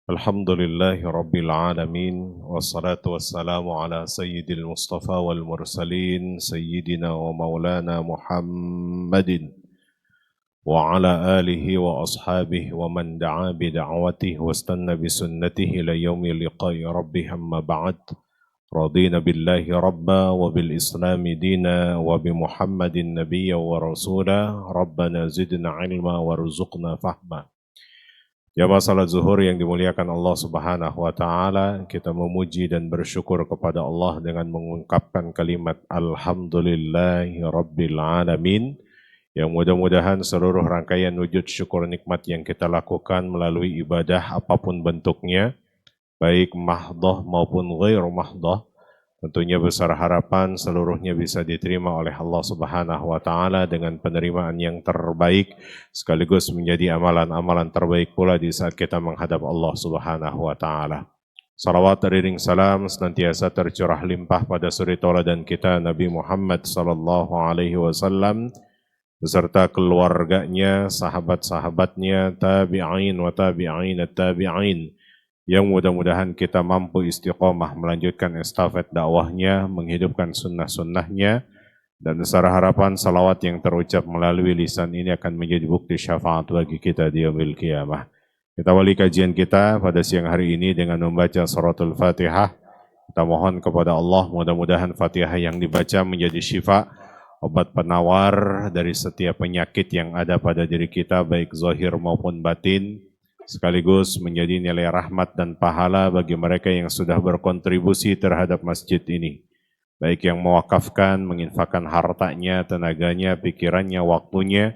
Alhamdulillahi Rabbil Alamin wassalatu wassalamu ala sayyidil mustafa wal mursalin sayyidina wa maulana Muhammadin wa ala alihi wa ashabihi wa man da'a bi da'watihi wa istanna bi sunnatihi ila yaumi liqa'i rabbih amma ba'd. Radina billahi rabba wa bil islami dina wa bi Muhammadin nabiyya wa rasula. Rabbana zidna ilma warzuqna fahma. Jamaah salat zuhur yang dimuliakan Allah Subhanahu wa taala, kita memuji dan bersyukur kepada Allah dengan mengungkapkan kalimat alhamdulillahi rabbil alamin, yang mudah-mudahan seluruh rangkaian wujud syukur nikmat yang kita lakukan melalui ibadah apapun bentuknya, baik mahdhah maupun ghair mahdhah, tentunya besar harapan seluruhnya bisa diterima oleh Allah Subhanahu wa taala dengan penerimaan yang terbaik, sekaligus menjadi amalan-amalan terbaik pula di saat kita menghadap Allah Subhanahu wa taala. Salawat iring salam senantiasa tercurah limpah pada suri tauladan kita Nabi Muhammad sallallahu alaihi wasallam beserta keluarganya, sahabat-sahabatnya, tabi'in wa tabi'in at-tabi'in, yang mudah-mudahan kita mampu istiqomah melanjutkan estafet dakwahnya, menghidupkan sunnah-sunnahnya, dan besar harapan salawat yang terucap melalui lisan ini akan menjadi bukti syafaat bagi kita di yaumil qiyamah. Kita awali kajian kita pada siang hari ini dengan membaca suratul Fatihah. Kita mohon kepada Allah mudah-mudahan Fatihah yang dibaca menjadi syifa, obat penawar dari setiap penyakit yang ada pada diri kita, baik zahir maupun batin, sekaligus menjadi nilai rahmat dan pahala bagi mereka yang sudah berkontribusi terhadap masjid ini, baik yang mewakafkan, menginfakkan hartanya, tenaganya, pikirannya, waktunya,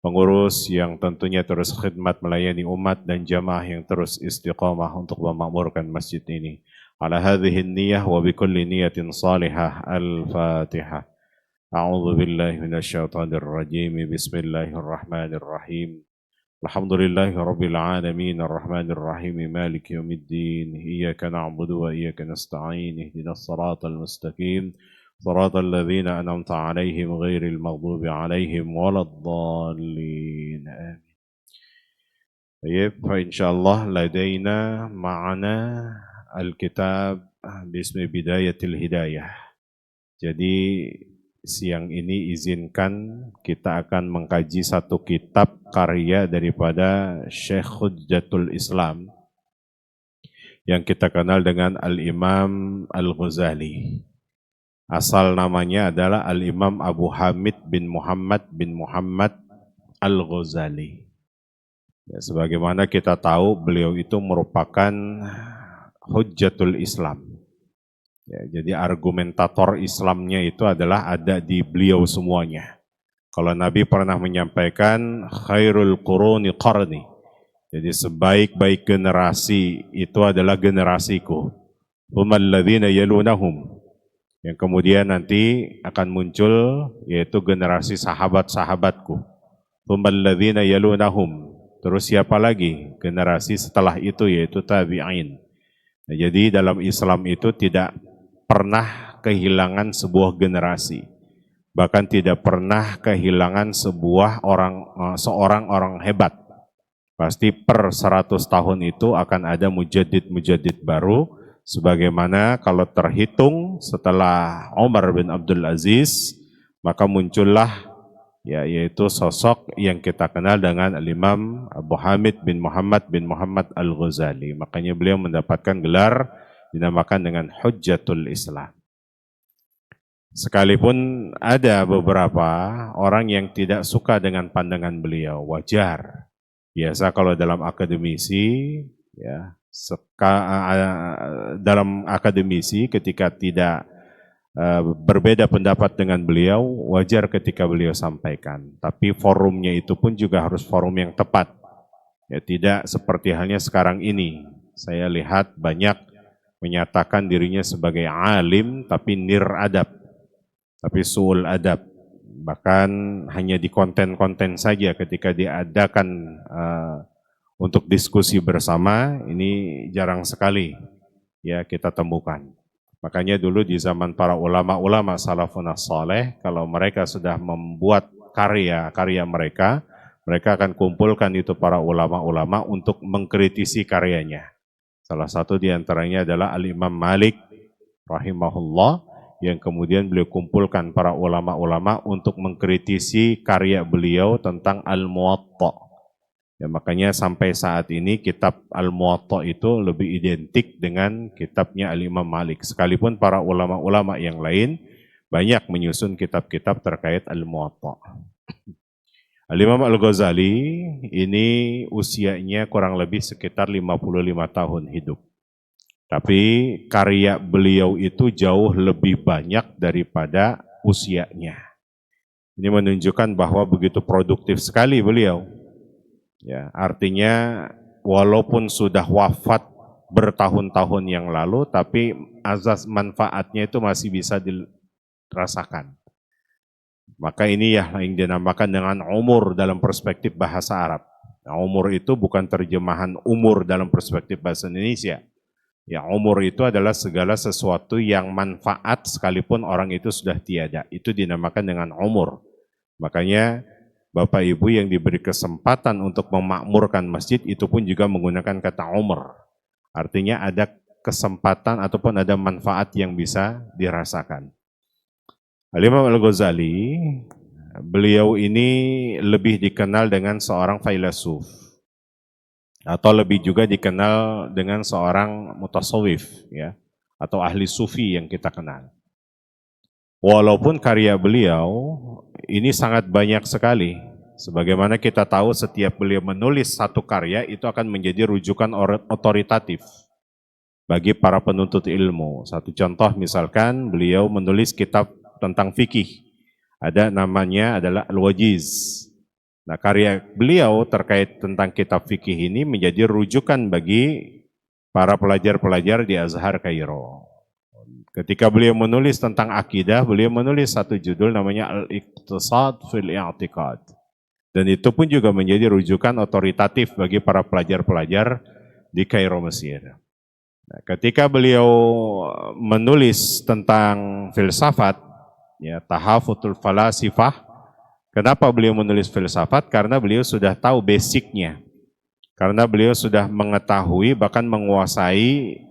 pengurus yang tentunya terus khidmat melayani umat, dan jamaah yang terus istiqamah untuk memakmurkan masjid ini. Ala hadhihi niyah wa bikulli niyatin salihah. Al-Fatihah. A'udzu billahi minasyaitonir rajim. Bismillahirrahmanirrahim. Alhamdulillahi Rabbil Alamin Ar-Rahmanir Rahim Maliki Yawmiddin Iyyaka na'budu wa iyyaka nasta'in Ihdinas siratal mustaqim Siratal ladzina an'amta 'alaihim ghairil maghdubi 'alaihim waladdallin. Amin. Baik, insyaallah ladaina ma'ana al-kitab bismi Bidayatil Hidayah. Jadi siang ini izinkan kita akan mengkaji satu kitab karya daripada Syekh Hujjatul Islam yang kita kenal dengan Al-Imam Al-Ghazali. Asal namanya adalah Al-Imam Abu Hamid bin Muhammad Al-Ghazali. Ya, sebagaimana kita tahu beliau itu merupakan Hujjatul Islam. Ya, jadi argumentator Islamnya itu adalah ada di beliau semuanya. Kalau Nabi pernah menyampaikan khairul quruni qarni. Jadi sebaik-baik generasi itu adalah generasiku. Humal ladzina yalunahum. Yang kemudian nanti akan muncul yaitu generasi sahabat-sahabatku. Humal ladzina yalunahum. Terus siapa lagi? Generasi setelah itu yaitu tabi'in. Nah, jadi dalam Islam itu tidak pernah kehilangan sebuah generasi, bahkan tidak pernah kehilangan seorang orang hebat. Pasti per 100 tahun itu akan ada mujaddid baru, sebagaimana kalau terhitung setelah Umar bin Abdul Aziz, maka muncullah yaitu sosok yang kita kenal dengan Al-Imam Abu Hamid bin Muhammad Al-Ghazali. Makanya beliau mendapatkan gelar dinamakan dengan Hujjatul Islam. Sekalipun ada beberapa orang yang tidak suka dengan pandangan beliau, wajar. Biasa kalau dalam akademisi, ya, dalam akademisi ketika tidak berbeda pendapat dengan beliau, wajar ketika beliau sampaikan. Tapi forumnya itu pun juga harus forum yang tepat. Ya, tidak seperti halnya sekarang ini. Saya lihat banyak menyatakan dirinya sebagai alim tapi niradab, tapi su'ul adab, bahkan hanya di konten-konten saja ketika diadakan untuk diskusi bersama, ini jarang sekali ya kita temukan. Makanya dulu di zaman para ulama-ulama salafun as-saleh, kalau mereka sudah membuat karya mereka akan kumpulkan itu para ulama-ulama untuk mengkritisi karyanya. Salah satu di antaranya adalah Al-Imam Malik rahimahullah, yang kemudian beliau kumpulkan para ulama-ulama untuk mengkritisi karya beliau tentang Al-Muwatta. Ya, makanya sampai saat ini kitab Al-Muwatta itu lebih identik dengan kitabnya Al-Imam Malik. Sekalipun para ulama-ulama yang lain banyak menyusun kitab-kitab terkait Al-Muwatta. Al-Imam Al-Ghazali ini usianya kurang lebih sekitar 55 tahun hidup. Tapi karya beliau itu jauh lebih banyak daripada usianya. Ini menunjukkan bahwa begitu produktif sekali beliau. Ya, artinya walaupun sudah wafat bertahun-tahun yang lalu, tapi azas manfaatnya itu masih bisa dirasakan. Maka ini yang dinamakan dengan umur dalam perspektif bahasa Arab. Nah, umur itu bukan terjemahan umur dalam perspektif bahasa Indonesia. Ya, umur itu adalah segala sesuatu yang manfaat sekalipun orang itu sudah tiada. Itu dinamakan dengan umur. Makanya Bapak Ibu yang diberi kesempatan untuk memakmurkan masjid itu pun juga menggunakan kata umur. Artinya ada kesempatan ataupun ada manfaat yang bisa dirasakan. Al-Imam Al-Ghazali, beliau ini lebih dikenal dengan seorang filsuf, atau lebih juga dikenal dengan seorang mutasawwif, ya, atau ahli sufi yang kita kenal. Walaupun karya beliau ini sangat banyak sekali, sebagaimana kita tahu setiap beliau menulis satu karya itu akan menjadi rujukan otoritatif bagi para penuntut ilmu. Satu contoh misalkan beliau menulis kitab tentang fikih, ada namanya adalah Al-Wajiz. Nah, karya beliau terkait tentang kitab fikih ini menjadi rujukan bagi para pelajar-pelajar di Azhar Kairo. Ketika beliau menulis tentang akidah, beliau menulis satu judul namanya Al-Iqtisad fil I'tiqad. Dan itu pun juga menjadi rujukan otoritatif bagi para pelajar-pelajar di Kairo, Mesir. Nah, ketika beliau menulis tentang filsafat, ya, Tahafutul Falasifah, kenapa beliau menulis filsafat? Karena beliau sudah tahu basicnya. Karena beliau sudah mengetahui bahkan menguasai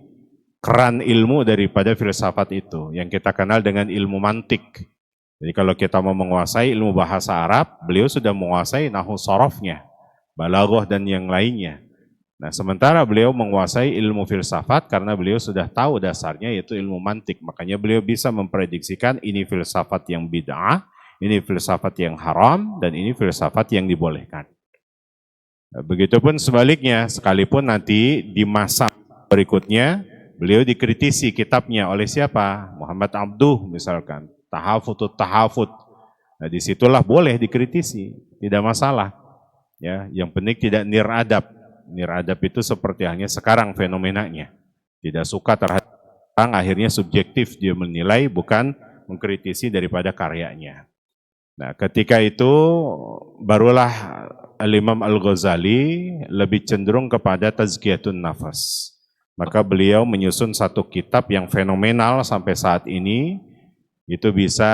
keran ilmu daripada filsafat itu, yang kita kenal dengan ilmu mantik. Jadi kalau kita mau menguasai ilmu bahasa Arab, beliau sudah menguasai nahwu sorofnya, balaghah dan yang lainnya. Nah, sementara beliau menguasai ilmu filsafat karena beliau sudah tahu dasarnya yaitu ilmu mantik. Makanya beliau bisa memprediksikan ini filsafat yang bid'ah, ini filsafat yang haram, dan ini filsafat yang dibolehkan. Begitupun sebaliknya, sekalipun nanti di masa berikutnya beliau dikritisi kitabnya oleh siapa? Muhammad Abduh misalkan, Tahafutut Tahafut. Nah, disitulah boleh dikritisi, tidak masalah. Ya, yang penting tidak niradab. Niradab itu seperti halnya sekarang fenomenanya. Tidak suka terhadap orang, akhirnya subjektif dia menilai, bukan mengkritisi daripada karyanya. Nah, ketika itu barulah Al-Imam Al-Ghazali lebih cenderung kepada tazkiyatun nafas. Maka beliau menyusun satu kitab yang fenomenal sampai saat ini, itu bisa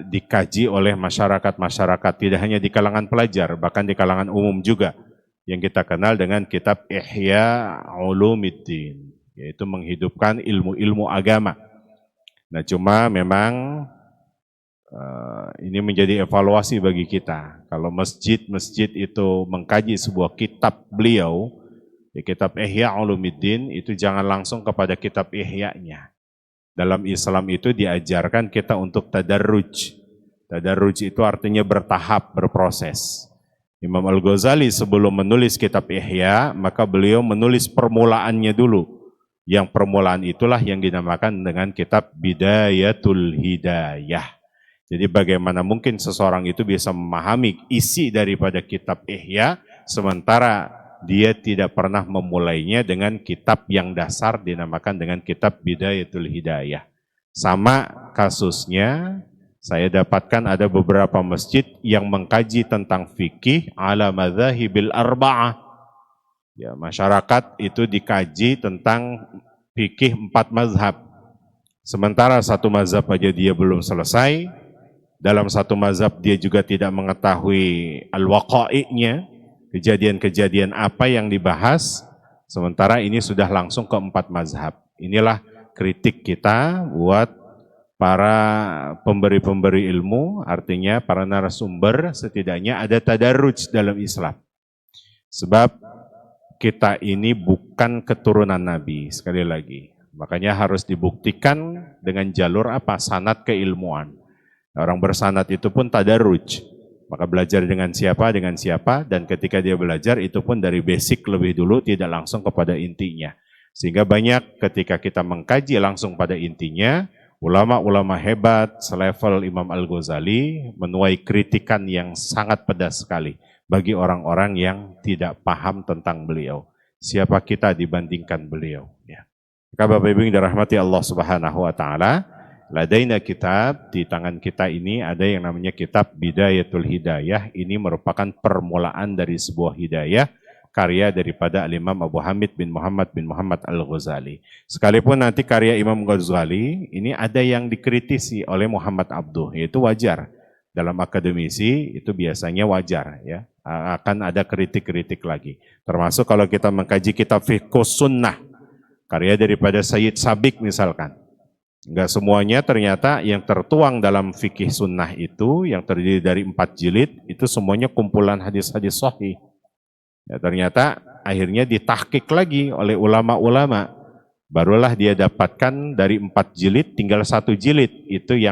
dikaji oleh masyarakat-masyarakat, tidak hanya di kalangan pelajar, bahkan di kalangan umum juga, yang kita kenal dengan kitab Ihya Ulumiddin, yaitu menghidupkan ilmu-ilmu agama. Nah, cuma memang ini menjadi evaluasi bagi kita. Kalau masjid-masjid itu mengkaji sebuah kitab beliau, di kitab Ihya Ulumiddin, itu jangan langsung kepada kitab Ihya-nya. Dalam Islam itu diajarkan kita untuk tadarruj. Tadarruj itu artinya bertahap, berproses. Imam Al-Ghazali sebelum menulis kitab Ihya, maka beliau menulis permulaannya dulu. Yang permulaan itulah yang dinamakan dengan kitab Bidayatul Hidayah. Jadi bagaimana mungkin seseorang itu bisa memahami isi daripada kitab Ihya, sementara dia tidak pernah memulainya dengan kitab yang dasar dinamakan dengan kitab Bidayatul Hidayah. Sama kasusnya, saya dapatkan ada beberapa masjid yang mengkaji tentang fikih ala madzahibil arba'ah. Ya, masyarakat itu dikaji tentang fikih 4 mazhab. Sementara satu mazhab aja dia belum selesai, dalam satu mazhab dia juga tidak mengetahui al-waqa'i'nya, kejadian-kejadian apa yang dibahas, Sementara ini sudah langsung ke 4 mazhab. Inilah kritik kita buat para pemberi-pemberi ilmu, artinya para narasumber, setidaknya ada tadarruj dalam Islam. Sebab kita ini bukan keturunan Nabi, sekali lagi. Makanya harus dibuktikan dengan jalur apa? Sanad keilmuan. Orang bersanad itu pun tadarruj. Maka belajar dengan siapa, dan ketika dia belajar itu pun dari basic lebih dulu, tidak langsung kepada intinya. Sehingga banyak ketika kita mengkaji langsung pada intinya, ulama-ulama hebat selevel Imam Al-Ghazali menuai kritikan yang sangat pedas sekali bagi orang-orang yang tidak paham tentang beliau. Siapa kita dibandingkan beliau? Ya. Maka Bapak Ibu yang dirahmati Allah Subhanahu wa Ta'ala, ladaina kitab, di tangan kita ini ada yang namanya kitab Bidayatul Hidayah. Ini merupakan permulaan dari sebuah hidayah, karya daripada Al-Imam Abu Hamid bin Muhammad Al-Ghazali. Sekalipun nanti karya Imam Ghazali ini ada yang dikritisi oleh Muhammad Abduh, yaitu wajar. Dalam akademisi itu biasanya wajar, ya. Akan ada kritik-kritik lagi. Termasuk kalau kita mengkaji kitab Fiqhus Sunnah, karya daripada Sayyid Sabiq misalkan. Enggak semuanya ternyata yang tertuang dalam fikih sunnah itu, yang terdiri dari 4 jilid, itu semuanya kumpulan hadis-hadis sahih. Ya, ternyata akhirnya ditahqiq lagi oleh ulama-ulama. Barulah dia dapatkan dari 4 jilid, tinggal 1 jilid, itu yang